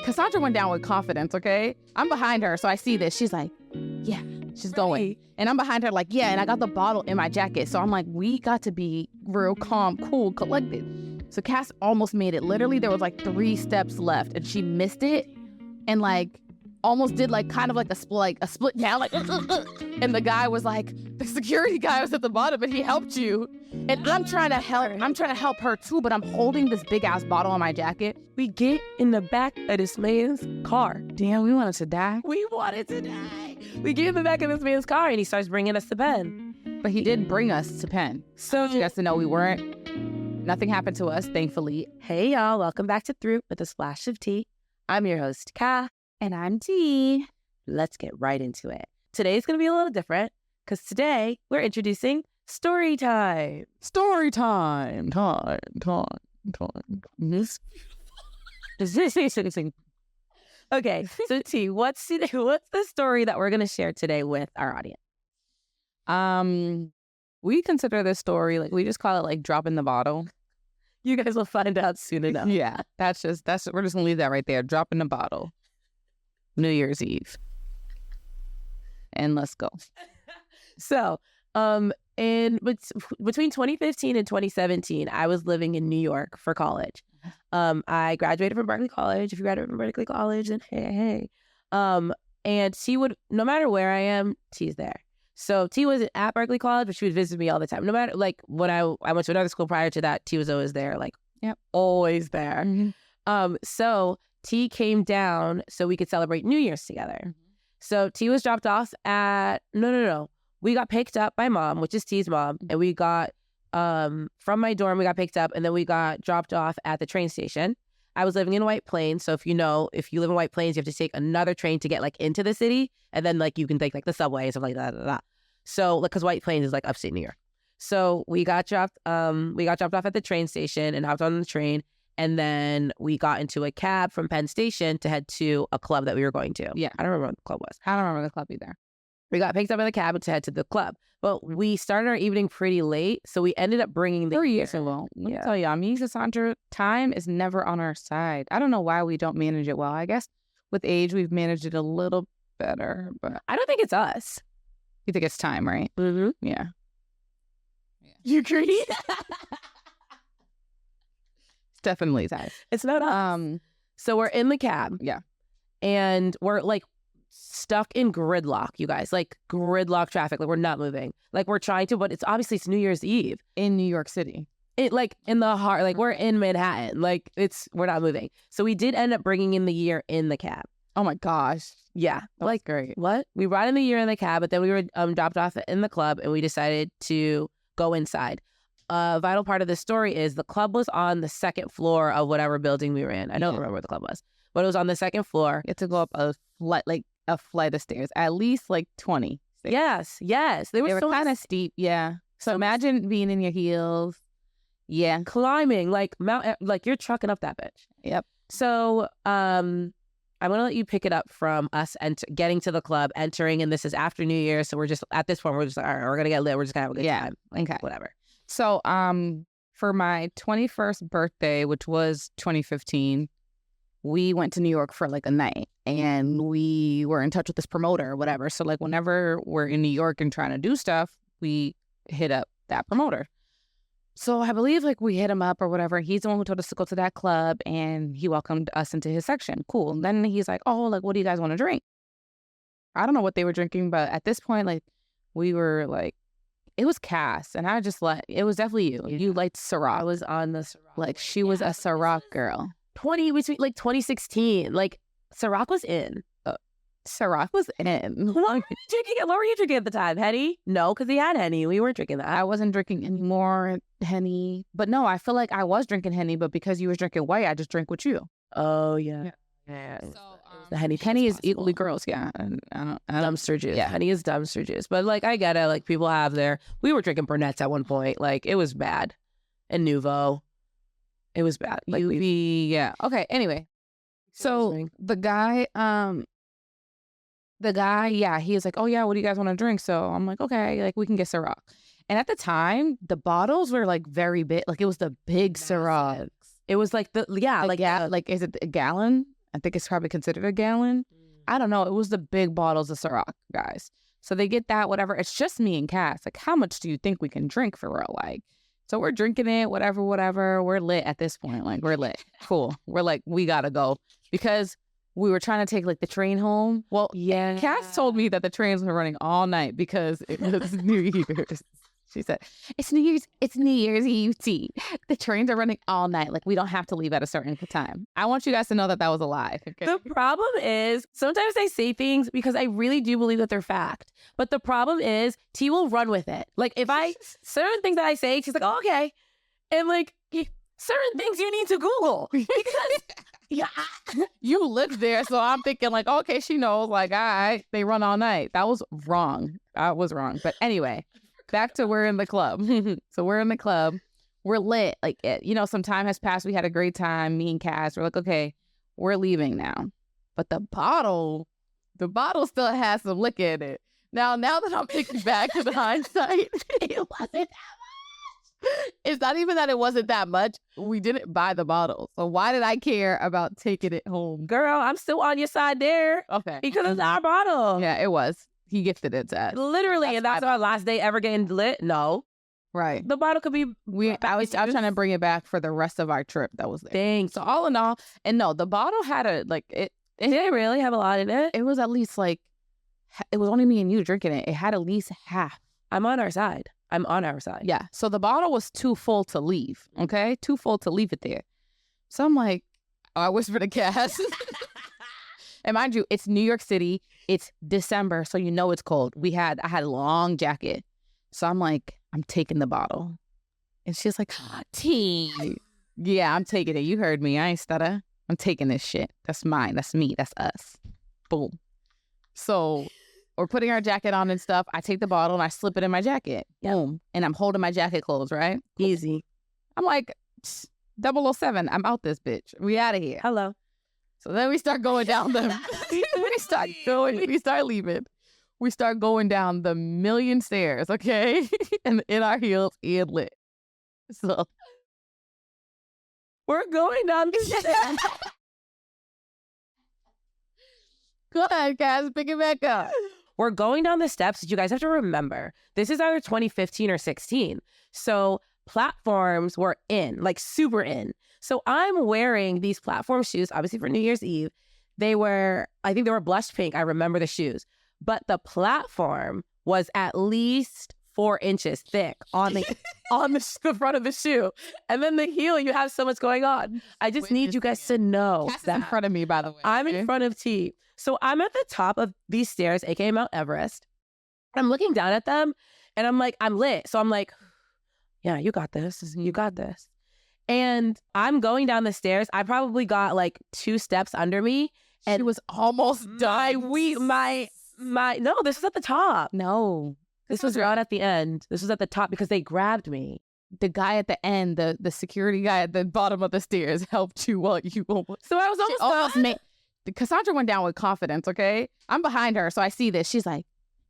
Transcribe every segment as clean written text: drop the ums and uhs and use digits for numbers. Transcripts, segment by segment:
Cassandra went down with confidence, okay? I'm behind her, so I see this. She's like, yeah, she's going. And I'm behind her like, yeah, and I got the bottle in my jacket. So I'm like, we got to be real calm, cool, collected. So Cass almost made it. Literally, there was like 3 steps left, and she missed it and like almost did like kind of like a split down, like, and the guy was like, the security guy was at the bottom, but he helped you. And I'm trying to help her too, but I'm holding this big ass bottle on my jacket. We get in the back of this man's car. Damn, we wanted to die. We wanted to die. We get in the back of this man's car and he starts bringing us to Penn. But he did bring us to Penn. So you guys to know nothing happened to us, thankfully. Hey y'all, welcome back to Through with a Splash of Tea. I'm your host, Ka. And I'm T. Let's get right into it. Today's going to be a little different because today we're introducing story time. Story time. Okay, so T, what's the story that we're going to share today with our audience? We consider this story, like, we just call it like dropping the bottle. You guys will find out soon enough. Yeah, we're just going to leave that right there. Dropping the bottle. New Year's Eve. And let's go. So, between 2015 and 2017, I was living in New York for college. I graduated from Berkeley College. If you graduated from Berkeley College, then hey. And T would, no matter where I am, T's there. So T wasn't at Berkeley College, but she would visit me all the time. No matter, like, when I went to another school prior to that, T was always there, like, yep, always there. Mm-hmm. So T came down so we could celebrate New Year's together. Mm-hmm. So T was dropped off at, no. We got picked up by mom, which is T's mom, and we got, from my dorm, we got picked up, and then we got dropped off at the train station. I was living in White Plains, so if you live in White Plains, you have to take another train to get, like, into the city, and then, like, you can take, like, the subway and stuff like that. So, like, because White Plains is, like, upstate New York. So we got dropped off at the train station and hopped on the train, and then we got into a cab from Penn Station to head to a club that we were going to. Yeah. I don't remember what the club was. I don't remember the club either. We got picked up in the cab to head to the club. But we started our evening pretty late, so we ended up bringing the 3 years ago. Let me tell you, me and Cassandra, time is never on our side. I don't know why we don't manage it well. I guess with age, we've managed it a little better, but I don't think it's us. You think it's time, right? Mm-hmm. Yeah. You agree? Definitely time. It's not us. So we're in the cab. Yeah. And we're, like, stuck in gridlock, you guys. Like, gridlock traffic. Like, we're not moving. Like, we're trying to, but it's New Year's Eve. In New York City. Like, in the heart. Like, we're in Manhattan. Like, we're not moving. So we did end up bringing in the year in the cab. Oh, my gosh. Yeah. That's like, great. What? We brought in the year in the cab, but then we were dropped off in the club, and we decided to go inside. A vital part of the story is the club was on the second floor of whatever building we were in. I don't remember what the club was, but it was on the second floor. You had to go up a flight of stairs, at least like 20 stairs. Yes. They were kind of steep. Yeah. So imagine being in your heels. Yeah. Climbing, like you're trucking up that bitch. Yep. So, I'm going to let you pick it up from us and getting to the club, entering, and this is after New Year. So we're just, at this point, we're just like, all right, we're going to get lit. We're just going to have a good time. Like, okay. Whatever. So, for my 21st birthday, which was 2015, we went to New York for like a night, and we were in touch with this promoter or whatever. So, like, whenever we're in New York and trying to do stuff, we hit up that promoter. So I believe, like, we hit him up or whatever. He's the one who told us to go to that club, and he welcomed us into his section. Cool. And then he's like, oh, like, what do you guys want to drink? I don't know what they were drinking, but at this point, like, we were like, it was Cass, and I just it was definitely you. Yeah. You liked Ciroc. I was on the Ciroc. Like, she was a Ciroc girl. 2016. Like, Ciroc was in. Ciroc was in. What were you drinking at the time? Henny? No, because he had Henny. We weren't drinking that. I wasn't drinking any more Henny. But no, I feel like I was drinking Henny, but because you was drinking white, I just drank with you. Oh, yeah. So, the Henny is equally girls, yeah. And I don't dumpster juice. Yeah. Henny is dumpster juice. But, like, I get it. Like, people have we were drinking Burnett's at one point. Like, it was bad. And Nouveau. It was bad. Like, yeah. Okay, anyway. So the guy, yeah, he was like, oh, yeah, what do you guys want to drink? So I'm like, okay, like, we can get Ciroc. And at the time, the bottles were, like, very big. Like, it was the big Ciroc. It was like is it is it a gallon? I think it's probably considered a gallon. I don't know. It was the big bottles of Ciroc, guys. So they get that, whatever. It's just me and Cass. Like, how much do you think we can drink for real? Like, so we're drinking it, whatever. We're lit at this point. Like, we're lit. Cool. We're like, we gotta go. Because we were trying to take like the train home. Well, yeah. Cass told me that the trains were running all night because it was New Year's. She said, it's New Year's Eve tea. The trains are running all night. Like, we don't have to leave at a certain time. I want you guys to know that that was a lie. Okay? The problem is sometimes I say things because I really do believe that they're fact. But the problem is T will run with it. Like, if certain things that I say, she's like, oh, okay. And like, certain things you need to Google. Because, yeah. You lived there, so I'm thinking like, okay, she knows. Like, all right, they run all night. That was wrong. I was wrong. But anyway. Back to we're in the club. So we're in the club. We're lit. Like, some time has passed. We had a great time. Me and Cass. We're like, okay, we're leaving now. But the bottle still has some liquor in it. Now that I'm thinking back to the hindsight, it wasn't that much. It's not even that it wasn't that much. We didn't buy the bottle. So why did I care about taking it home? Girl, I'm still on your side there. Okay. Because it's our bottle. Yeah, it was. He gifted it to us. Literally, that's our last day ever getting lit? No. Right. The bottle could be... I was trying to bring it back for the rest of our trip that was there. Thanks. So all in all, and no, the bottle had it did really have a lot in it? It was at least like, it was only me and you drinking it. It had at least half. I'm on our side. Yeah. So the bottle was too full to leave. Okay. Too full to leave it there. So I'm like, I whispered to Cass. And mind you, it's New York City. It's December, so you know it's cold. I had a long jacket. So I'm like, I'm taking the bottle. And she's like, T. Yeah, I'm taking it. You heard me. I ain't stutter. I'm taking this shit. That's mine. That's me. That's us. Boom. So we're putting our jacket on and stuff. I take the bottle and I slip it in my jacket. Boom. And I'm holding my jacket closed, right? Easy. I'm like, 007, I'm out this bitch. We out of here. Hello. So then we start going down we start leaving. We start going down the million stairs, okay? And in our heels and lit. So we're going down the stairs. Go ahead, guys, pick it back up. We're going down the steps. You guys have to remember, this is either 2015 or 16. So platforms were in, like super in. So I'm wearing these platform shoes, obviously for New Year's Eve. I think they were blush pink. I remember the shoes. But the platform was at least 4 inches thick on the front of the shoe. And then the heel, you have so much going on. I just need you guys to know Cass is in front of me, by the way. I'm in front of T. So I'm at the top of these stairs, aka Mount Everest. I'm looking down at them and I'm like, I'm lit. So I'm like, yeah, you got this. You got this. And I'm going down the stairs. I probably got like 2 steps under me. And she was almost done. No, this was at the top. No. This was right at the end. This was at the top because they grabbed me. The guy at the end, the security guy at the bottom of the stairs helped you while you almost... So I was almost done. Cassandra went down with confidence, okay? I'm behind her, so I see this. She's like,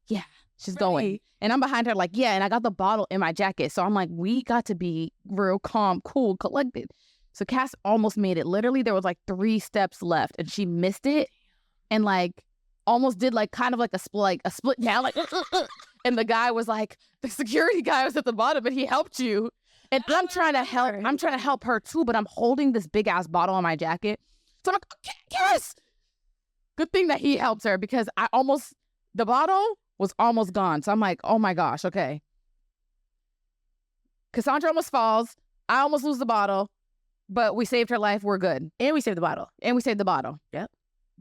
yeah, she's going. And I'm behind her like, yeah, and I got the bottle in my jacket. So I'm like, we got to be real calm, cool, collected. So Cass almost made it. Literally, there was like 3 steps left, and she missed it and like almost did like kind of like a split down, like, and the guy was like, the security guy was at the bottom, and he helped you. And I'm trying to help her too, but I'm holding this big ass bottle on my jacket. So I'm like, okay, yes. Good thing that he helps her because the bottle was almost gone. So I'm like, oh my gosh, okay. Cassandra almost falls. I almost lose the bottle, but we saved her life. We're good. And we saved the bottle. Yep.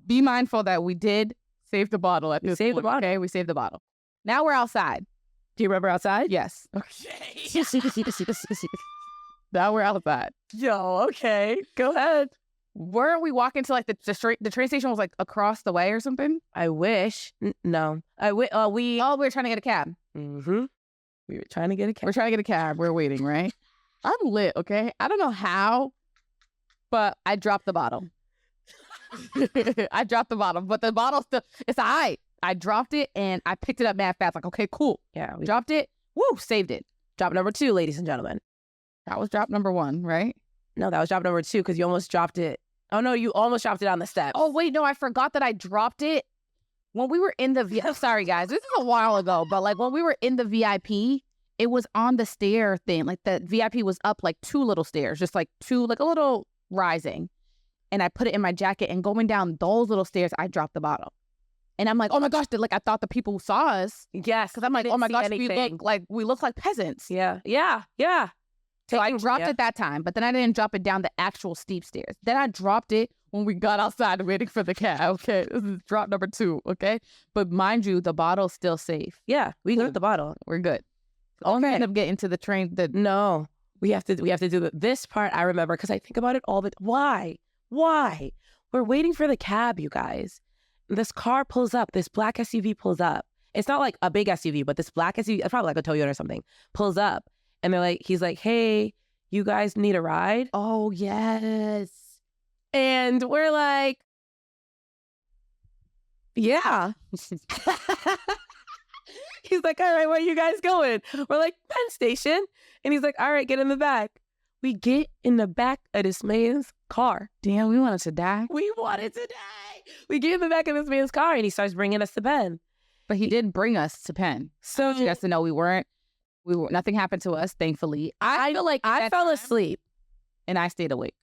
Be mindful that we did save the bottle at this point. Okay, we saved the bottle. Now we're outside. Do you remember outside? Yes. Okay. Now we're outside. Yo, okay. Go ahead. Weren't we walking to like the train station was like across the way or something? I wish. No. we were trying to get a cab. Mm-hmm. We were trying to get a cab. We're trying to get a cab. We're waiting, right? I'm lit, okay? I don't know how, but I dropped the bottle. I dropped the bottle, but the bottle still, it's all right. I dropped it and I picked it up mad fast. Like, okay, cool. Yeah. We dropped it. Woo, saved it. Drop number 2, ladies and gentlemen. That was drop number 1, right? No, that was drop number 2 because you almost dropped it. Oh, no, you almost dropped it on the steps. Oh, wait, no, I forgot that I dropped it when we were in the sorry, guys. This is a while ago, but like when we were in the VIP, it was on the stair thing. Like the VIP was up like 2 little stairs, just like 2, like a little rising. And I put it in my jacket, and going down those little stairs, I dropped the bottle. And I'm like, oh my gosh, like I thought the people saw us. Yes. Because I'm like, oh my gosh, we look like peasants. Yeah. So I dropped it that time, but then I didn't drop it down the actual steep stairs. Then I dropped it when we got outside waiting for the cab. Okay, this is drop number 2. Okay, but mind you, the bottle's still safe. Yeah, we got the bottle. We're good. Only end up getting to the train. No, we have to do this part. I remember because I think about it all the time. Why? We're waiting for the cab, you guys. This car pulls up. This black SUV pulls up. It's not like a big SUV, but this black SUV, it's probably like a Toyota or something, pulls up. And he's like, hey, you guys need a ride? Oh, yes. And we're like, yeah. He's like, all right, where are you guys going? We're like, Penn Station. And he's like, all right, get in the back. We get in the back of this man's car. Damn, we wanted to die. We wanted to die. We get in the back of this man's car, and he starts bringing us to Penn. But he did bring us to Penn. So you guys to know we were nothing happened to us, thankfully. I feel like I fell asleep. And I stayed awake.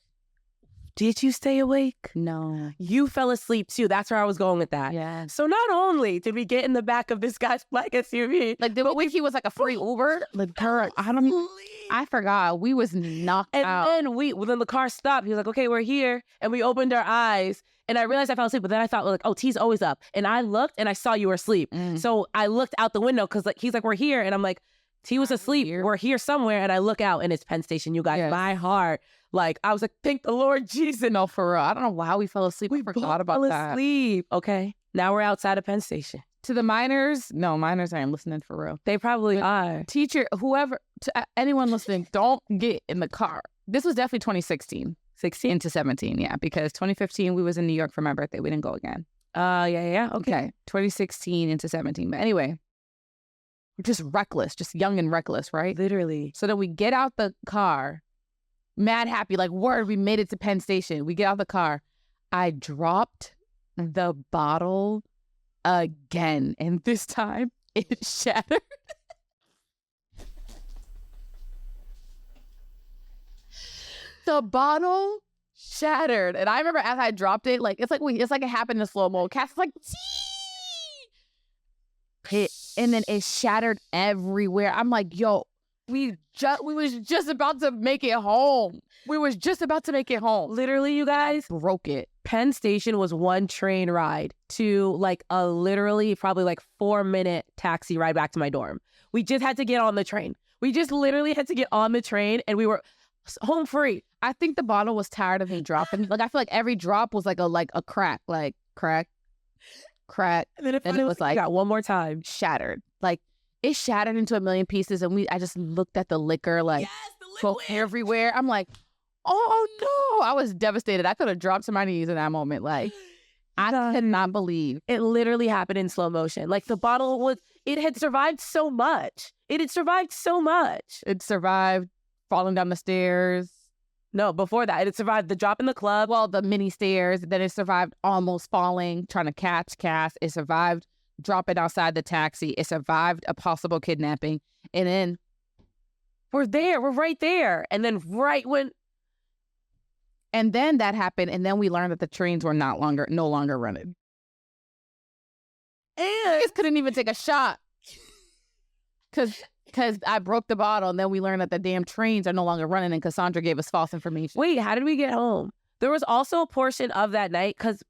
Did you stay awake? No. You fell asleep too. That's where I was going with that. Yeah. So not only did we get in the back of this guy's black SUV, like did we think he was like a free Uber? Like girl, I forgot. We was knocked out. And then the car stopped. He was like, okay, we're here. And we opened our eyes. And I realized I fell asleep, but then I thought, like, oh, T's always up. And I looked and I saw you were asleep. So I looked out the window because like he's like, we're here. And I'm like, T was asleep. We're here somewhere. And I look out and it's Penn Station, you guys. Yes. My heart. Like, I was like, thank the Lord Jesus. No, for real. I don't know why we fell asleep. We forgot about that. Fell asleep. Okay. Now we're outside of Penn Station. To the minors, no, minors aren't listening for real. They probably are. Teacher, whoever, to anyone listening, don't get in the car. This was definitely 2016. 16 into 17, yeah. Because 2015, we was in New York for my birthday. We didn't go again. Yeah. Okay. 2016 into 17. But anyway, we're just reckless, just young and reckless, right? Literally. So then we get out the car, mad happy, like, word, we made it to Penn Station. We get out the car. I dropped the bottle again. And this time, it shattered. The bottle shattered. And I remember as I dropped it, like, it's like it happened in slow-mo. Cass was like, Tee! And then it shattered everywhere. I'm like, yo, we was just about to make it home. We was just about to make it home. Literally, you guys. Broke it. Penn Station was one train ride to like a literally probably like 4-minute taxi ride back to my dorm. We just had to get on the train. We just literally had to get on the train and we were home free. I think the bottle was tired of me dropping. Like, I feel like every drop was like a crack, like crack. And then it was like, got one more time. Shattered. Like, it shattered into a million pieces. And I just looked at the liquor, like, go everywhere. I'm like, oh no. I was devastated. I could have dropped to my knees in that moment. Like, I could not believe. It literally happened in slow motion. Like, the bottle it had survived so much. It had survived so much. It survived falling down the stairs. No, before that, it survived the drop in the club. Well, the mini stairs. Then it survived almost falling, trying to catch Cass. It survived dropping outside the taxi. It survived a possible kidnapping. And then we're right there. And then and then that happened. And then we learned that the trains were no longer running. And I just couldn't even take a shot. Because I broke the bottle, and then we learned that the damn trains are no longer running, and Cassandra gave us false information. Wait, how did we get home? There was also a portion of that night, because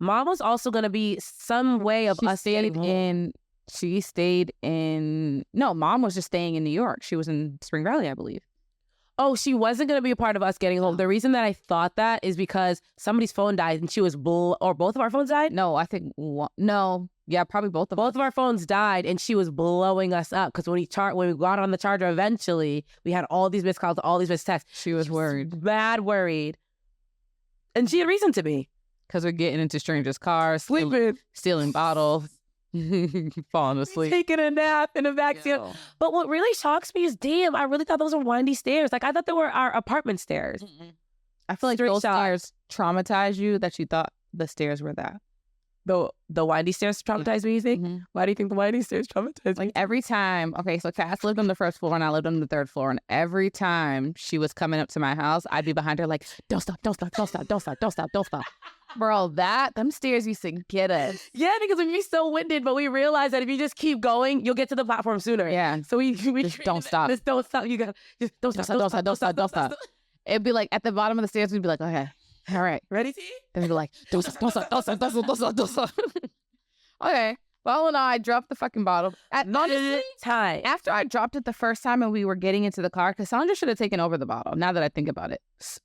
Mom was also going to be some way of us getting home. Mom was just staying in New York. She was in Spring Valley, I believe. Oh, she wasn't going to be a part of us getting home. The reason that I thought that is because somebody's phone died, and she was or both of our phones died? No, I think no. Yeah, probably both of our phones died, and she was blowing us up because when we got on the charger eventually, we had all these missed calls, all these missed texts. She was worried. Mad worried. And she had reason to be. Because we're getting into strangers' cars, sleeping, stealing bottles, falling asleep. Taking a nap in a backseat. But what really shocks me is, damn, I really thought those were windy stairs. Like, I thought they were our apartment stairs. I feel like those stairs traumatized you that you thought the stairs were that? The windy stairs traumatized me, you think? Mm-hmm. Why do you think the windy stairs traumatized me? Like every time, okay, so Cass lived on the first floor and I lived on the third floor. And every time she was coming up to my house, I'd be behind her like, don't stop, don't stop, don't stop, don't stop, don't stop, don't stop. Bro, them stairs used to get us. Yeah, because we'd be so winded, but we realized that if you just keep going, you'll get to the platform sooner. Yeah. So we just don't stop. Just don't stop. You got just don't stop, don't stop, don't stop, don't stop. It'd be like at the bottom of the stairs, we'd be like, okay, all right. Ready, T? Then we'd be like, don't stop, don't stop, don't stop, don't stop, don't stop, don't stop. Okay. Well, no, I dropped the fucking bottle. Honestly, time. after I dropped it the first time and we were getting into the car, Cassandra should have taken over the bottle, now that I think about it.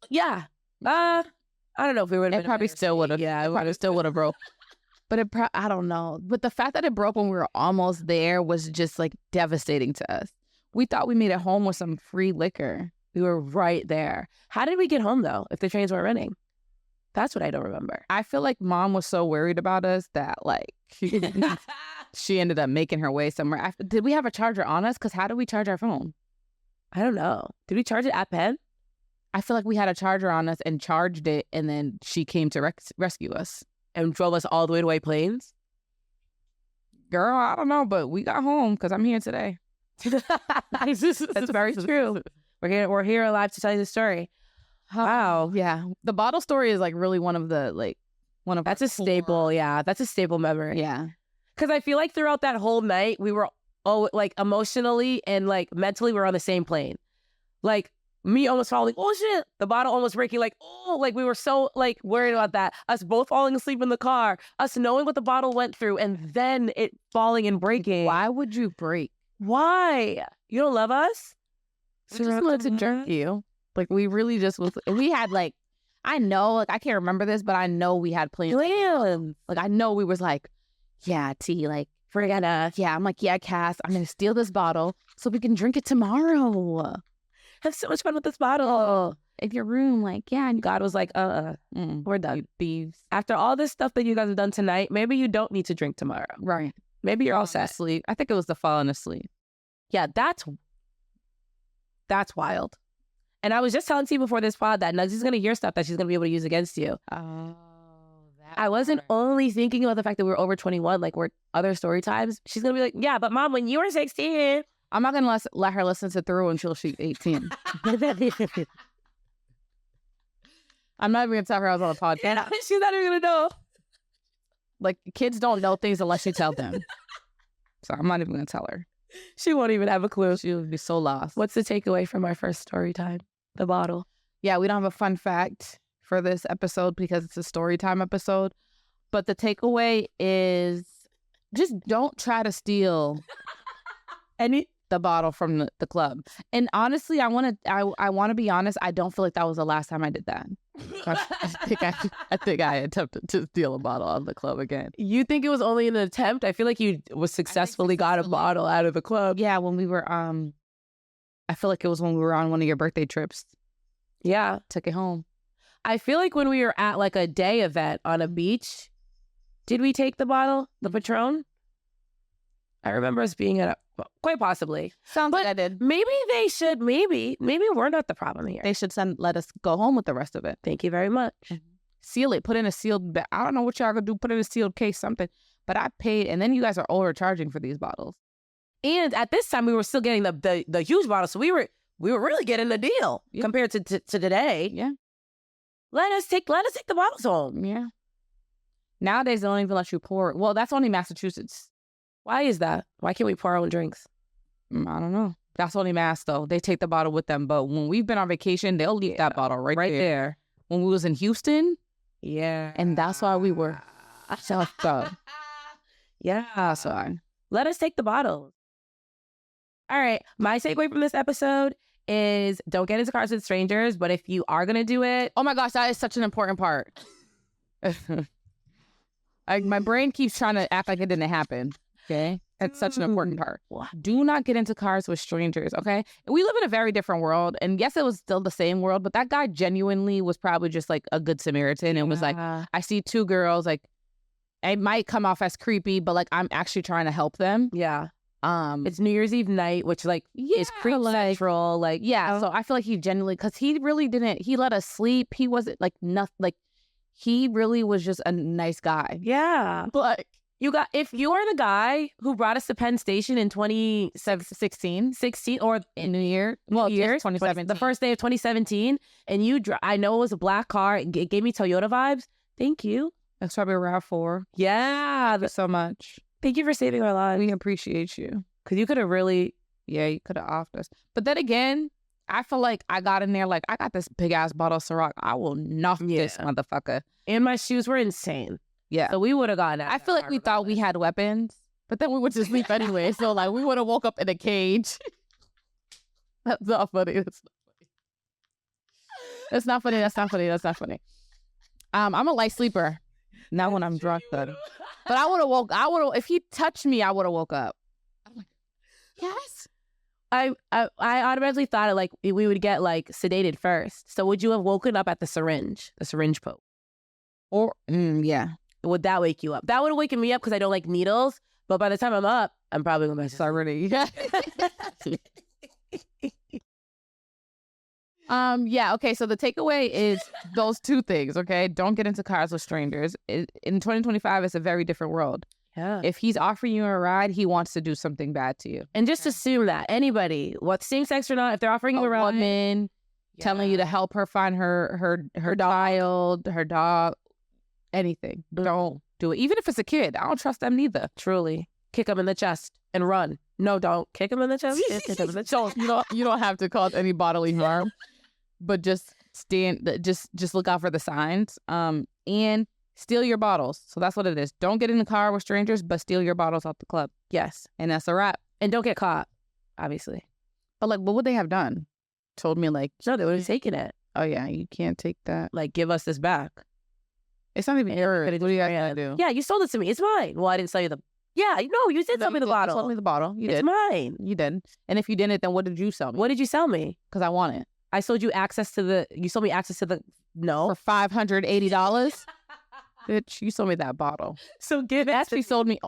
Yeah. I don't know if we would have. It probably still would have. Yeah, it probably still would have broke. But I don't know. But the fact that it broke when we were almost there was just like devastating to us. We thought we made it home with some free liquor. We were right there. How did we get home though, if the trains weren't running? That's what I don't remember. I feel like mom was so worried about us that like she ended up making her way somewhere. Did we have a charger on us? Because how did we charge our phone? I don't know. Did we charge it at Penn? I feel like we had a charger on us and charged it, and then she came to rescue us. And drove us all the way to White Plains? Girl, I don't know, but we got home because I'm here today. That's very true. We're here alive to tell you the story. Wow. Yeah. The bottle story is like really one of that's a staple. Yeah. That's a staple memory. Yeah. Because I feel like throughout that whole night, we were like emotionally and like mentally, we're on the same plane. Like me almost falling, oh shit, the bottle almost breaking, like, oh, like we were so like worried about that. Us both falling asleep in the car, us knowing what the bottle went through, and then it falling and breaking. Why would you break? Why? You don't love us? We just wanted to jerk you. Like we really just we had like, I know, like I can't remember this, but I know we had plans. Like I know we was like, yeah, T, like we're gonna, yeah, I'm like, yeah, Cass, I'm gonna steal this bottle so we can drink it tomorrow. Have so much fun with this bottle in your room. Like, yeah. And God was like, we're done. You thieves. After all this stuff that you guys have done tonight, maybe you don't need to drink tomorrow. Right. Maybe you're all set. Asleep. I think it was the falling asleep. Yeah, that's wild. And I was just telling you before this pod that Nugsy's gonna hear stuff that she's gonna be able to use against you. Oh, I wasn't only thinking about the fact that we were over 21, like we're other story times. She's gonna be like, yeah, but mom, when you were 16. I'm not going to let her listen to Through until she's 18. I'm not even going to tell her I was on a podcast. She's not even going to know. Like, kids don't know things unless you tell them. So I'm not even going to tell her. She won't even have a clue. She would be so lost. What's the takeaway from our first story time? The bottle. Yeah, we don't have a fun fact for this episode because it's a story time episode. But to is just don't try to steal the bottle from the club. And honestly, I want to be honest, I don't feel like that was the last time I did that. I think I attempted to steal a bottle out of the club again. You think it was only an attempt? I feel like you was successfully got a bottle out of the club. Yeah, when we were I feel like it was when we were on one of your birthday trips. Yeah, took it home. I feel like when we were at like a day event on a beach, did we take the bottle, the Patron? I remember us being at quite possibly. Sounds like I did. Maybe they should, maybe we're not the problem here. They should let us go home with the rest of it. Thank you very much. Mm-hmm. Seal it, put in a sealed, I don't know what y'all gonna do, put in a sealed case, something. But I paid, and then you guys are overcharging for these bottles. And at this time, we were still getting the huge bottle, so we were really getting the deal compared to today. Yeah. Let us take the bottles home. Yeah. Nowadays, they don't even let you pour. Well, that's only Massachusetts. Why is that? Why can't we pour our own drinks? I don't know. That's only Mass, though. They take the bottle with them. But when we've been on vacation, they'll leave that bottle right there. When we was in Houston. Yeah. And that's why we were sucked up. Yeah. So let us take the bottles. All right. My takeaway from this episode is don't get into cars with strangers. But if you are going to do it. Oh, my gosh. That is such an important part. My brain keeps trying to act like it didn't happen. Okay. That's such an important part. Do not get into cars with strangers. Okay. We live in a very different world. And yes, it was still the same world, but that guy genuinely was probably just like a good Samaritan and was like, I see two girls, like it might come off as creepy, but like I'm actually trying to help them. Yeah. It's New Year's Eve night, which like is creep central. Like, yeah. So I feel like he genuinely, because he really didn't, he let us sleep. He wasn't like nothing, like he really was just a nice guy. Yeah. Like, If you are the guy who brought us to Penn Station in 2016 or in New Year, well, years, 2017, the first day of 2017, and I know it was a black car, it gave me Toyota vibes. Thank you. That's probably RAV4. Yeah. Thank you so much. Thank you for saving our lives. We appreciate you. Because you could have really... Yeah, you could have offed us. But then again, I feel like I got in there like, I got this big-ass bottle of Ciroc. I will knock this motherfucker. And my shoes were insane. Yeah. So we would have gotten out. I feel like we thought we had weapons, but then we went to sleep anyway. So, like, we would have woke up in a cage. That's not funny. That's not funny. That's not funny. That's not funny. I'm a light sleeper. Not when I'm drunk, though. But I would have if he touched me, I would have woke up. I'm like, yes. I automatically thought it like we would get like sedated first. So would you have woken up at the syringe poke? Or, yeah. Would that wake you up? That would have waken me up because I don't like needles. But by the time I'm up, I'm probably going to be already. Yeah. Okay. So the takeaway is those two things. Okay. Don't get into cars with strangers. In 2025, it's a very different world. Yeah. If he's offering you a ride, he wants to do something bad to you. And just assume that anybody, what same sex or not, if they're offering you a ride, woman telling you to help her find her child, her dog, anything. Don't do it. Even if it's a kid, I don't trust them neither. Truly. Kick them in the chest and run. No, don't kick them in the chest. Kick them in the chest. You don't have to cause any bodily harm, but just look out for the signs. And steal your bottles. So that's what it is. Don't get in the car with strangers, but steal your bottles off the club. Yes. And that's a wrap. And don't get caught, obviously. But like, what would they have done? Told me like, no, they would have taken it. Oh yeah, you can't take that. Like, give us this back. It's not even yours. What do you have to do? Yeah, you sold it to me. It's mine. Well, I didn't sell you the... Yeah, no, you did sell me the bottle. You sold me the bottle. You did. It's mine. You did. And if you didn't, then what did you sell me? What did you sell me? Because I want it. I sold you access to the... You sold me access to the... No. For $580? Bitch, you sold me that bottle. So give it. She sold me...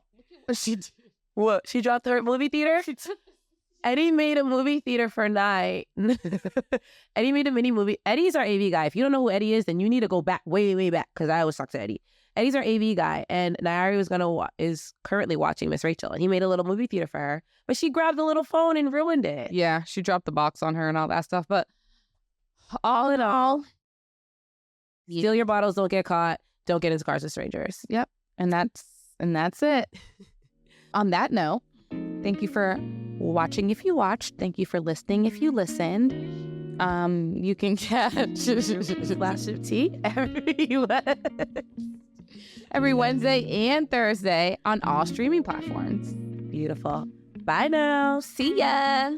What? She dropped her movie theater? Eddie made a movie theater for a night. Eddie made a mini movie. Eddie's our AV guy. If you don't know who Eddie is, then you need to go back, way, way back, because I always talk to Eddie. Eddie's our AV guy, and Nairi is currently watching Miss Rachel, and he made a little movie theater for her, but she grabbed the little phone and ruined it. Yeah, she dropped the box on her and all that stuff, but all in all, steal your bottles, don't get caught, don't get into cars with strangers. Yep, and that's it. On that note, thank you for watching if you watched. Thank you for listening if you listened. You can catch Flash of Tea every Wednesday and Thursday on all streaming platforms. Beautiful. Bye now. See ya.